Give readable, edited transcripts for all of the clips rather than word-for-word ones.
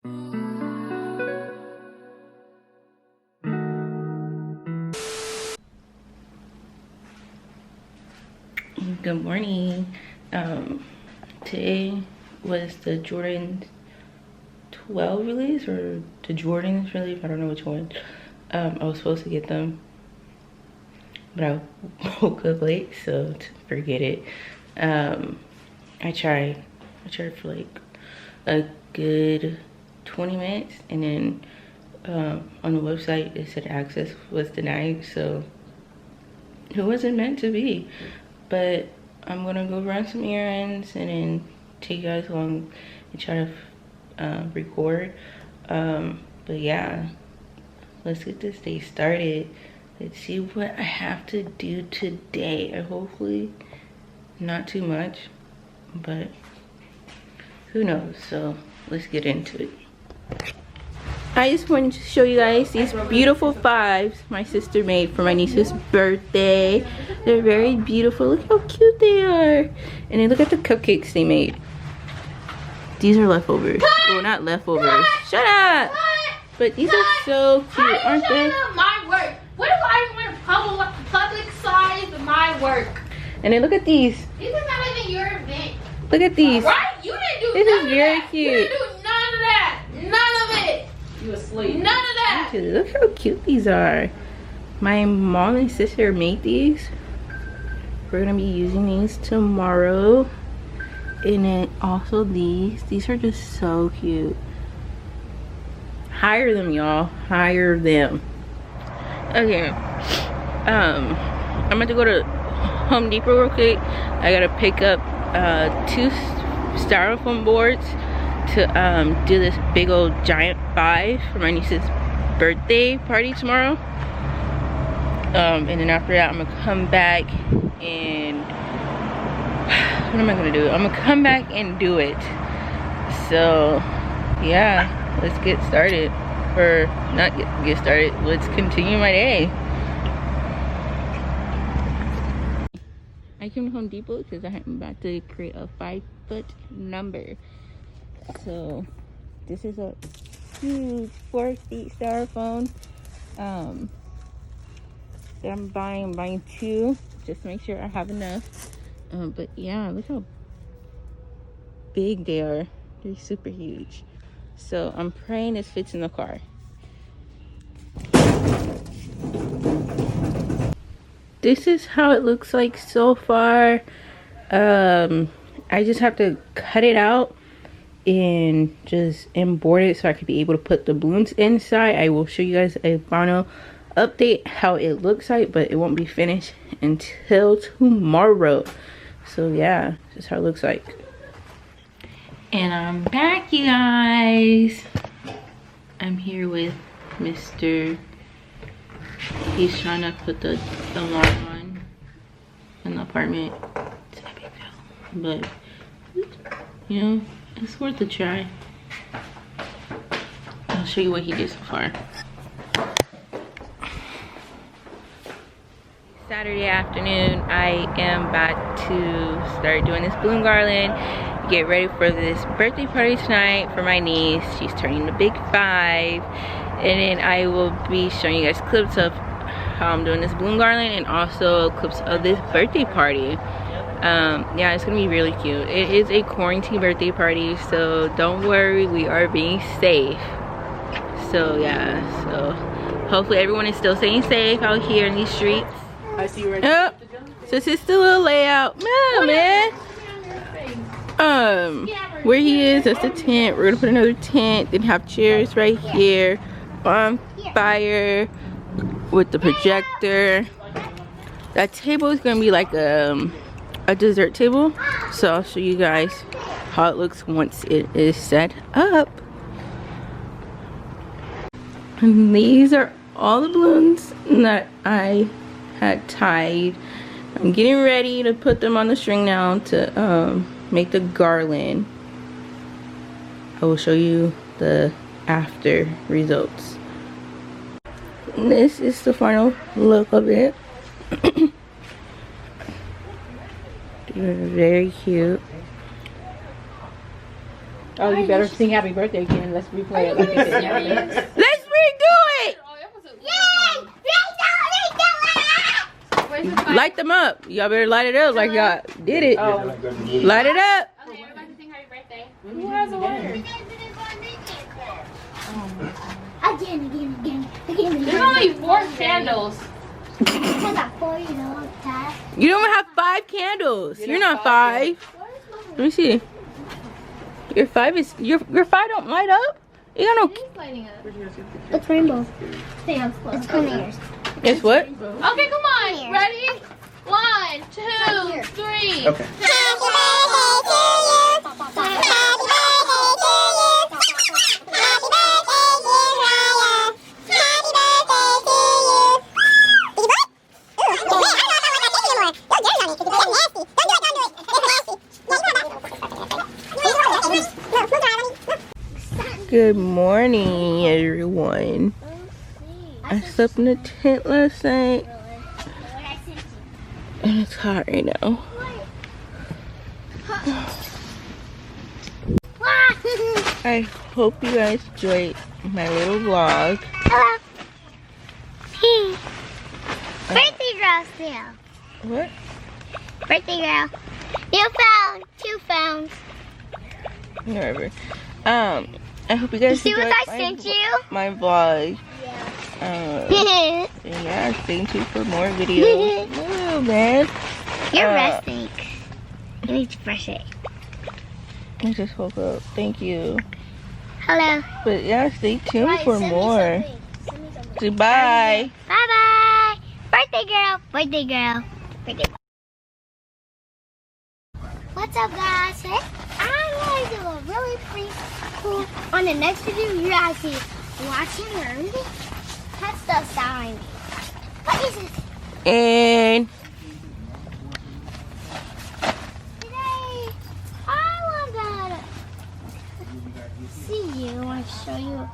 Good morning. Today was the Jordan 12 release or the Jordans release. I don't know which one. I was supposed to get them, but I woke up late, so forget it. I tried for like a good 20 minutes, and then on the website it said access was denied, so it wasn't meant to be. But I'm gonna go run some errands and then take you guys along and try to record. But yeah, let's get this day started. Let's see what I have to do today. Hopefully not too much, but who knows. So let's get into it. I just wanted to show you guys these beautiful fives my sister made for my niece's birthday. They're very beautiful. Look how cute they are. And then look at the cupcakes they made. These are leftovers. Well, not leftovers. Shut up! But these are so cute, aren't they? My work. What if I want to publicize my work? And then look at these. These are not even your event. Look at these. Right? You didn't do This none is of very that. cute. You didn't do none of that. None of it. You asleep. None of that. Look how cute these are. My mom and sister made these. We're gonna be using these tomorrow. And then also these are just so cute. Hire them, y'all. Hire them. Okay. I'm about to go to Home Depot real quick. I gotta pick up 2 styrofoam boards to do this big old giant 5 for my niece's birthday party tomorrow. And then after that, I'm gonna come back and what am I gonna do? I'm gonna come back and do it. So yeah, let's get started. Or not get started, let's continue my day. I came to Home Depot because I'm about to create a 5-foot number. So this is a huge 4 feet styrofoam that I'm buying 2 just to make sure I have enough. But yeah, look how big they are. They're super huge. So I'm praying this fits in the car. This is how it looks like so far. I just have to cut it out and just embroider it so I could be able to put the balloons inside. I will show you guys a final update how it looks like, but it won't be finished until tomorrow. So yeah, this is how it looks like. And I'm back, you guys. I'm here with Mr. He's trying to put the alarm on in the apartment. It's a big deal, but you know, it's worth a try. I'll show you what he did so far. Saturday afternoon, I am about to start doing this balloon garland. Get ready for this birthday party tonight for my niece. She's turning the big 5. And then I will be showing you guys clips of how I'm doing this balloon garland and also clips of this birthday party. Yeah, it's gonna be really cute. It is a quarantine birthday party, so don't worry, we are being safe. So yeah, so hopefully everyone is still staying safe out here in these streets. I see you right Oh, so this is the little layout. No, man. Where he is, that's the tent. We're gonna put another tent, then have chairs right here, bonfire with the projector. That table is gonna be like a dessert table, so I'll show you guys how it looks once it is set up. And these are all the balloons that I had tied. I'm getting ready to put them on the string now to make the garland. I will show you the after results. And this is the final look of it. They're very cute. Oh, you better sing happy birthday again. Let's replay it like they did. Serious? Let's redo it. Oh, that was a Yay! Where's the fire? Light them up. Y'all better light it up like y'all did it. Oh, Light it up. Okay, everybody sing happy birthday. who has a lighter? Again. There's only 4 candles. I got 4, you know, Dad. You don't have 5 candles. You're not 5. Let me see. Your 5 is your 5 don't light up. You got no. He's lighting up. It's rainbow. It's cleaners. It's what? Okay, come on. Ready? 1, 2, 3. Okay. Good morning, everyone. I slept in the tent last night, and it's hot right now. I hope you guys enjoyed my little vlog. Hello. Birthday girl still. What? Birthday girl. New phone. 2 phones. Whatever. I hope you guys You see what enjoyed I sent you? my vlog. Yeah, stay tuned for more videos. Ooh, man. You're Uh, resting. You need to brush it. I just woke up. Thank you. Hello. But yeah, stay tuned for more. Goodbye. Bye bye. Birthday girl. Birthday girl. Birthday girl. What's up, guys? Today I'm going to do a really pretty cool. On the next video, you're actually watching or reading. That's the sound. What is it? And Today, I want to see you. I want to show you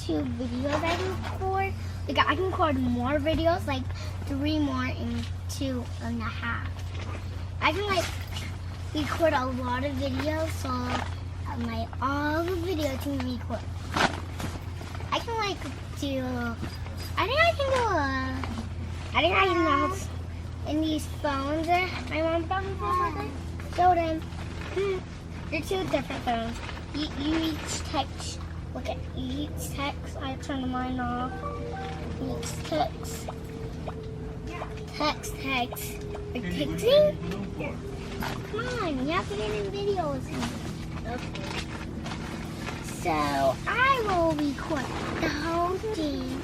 2 videos I can record. Like I can record more videos, like 3 more in 2.5. I can like record a lot of videos, so all the videos can record. I can like do. I think I can have in these phones. My mom bought me for show them. They're 2 different phones. You each text. Look at each text. I turn mine off. Each text. Text. Are you texting? Come on, you have to get in videos. Okay. So I will record the whole thing.